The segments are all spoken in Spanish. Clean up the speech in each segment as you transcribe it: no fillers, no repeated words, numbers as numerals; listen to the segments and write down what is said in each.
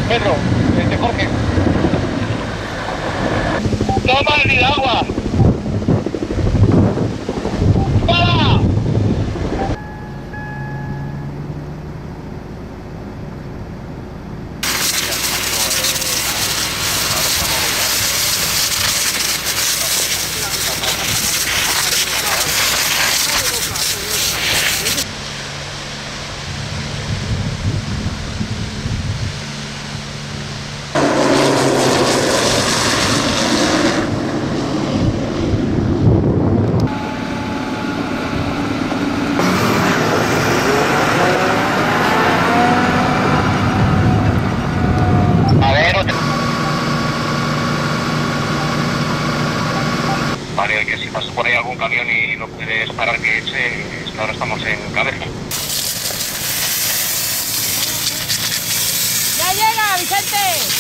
Pedro, Jorge. Toma el agua. ¡Para! Vale, que si pasa por ahí algún camión y no puedes parar que eche, es que ahora estamos en cabeza. ¡Ya llega, Vicente!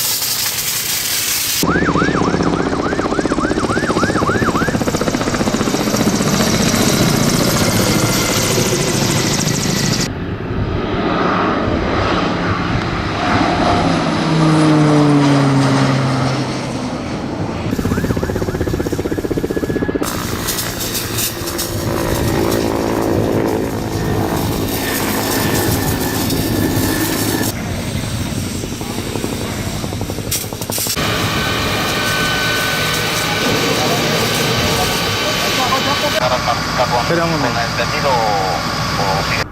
Espera un momento. ¿Entendido o sigue?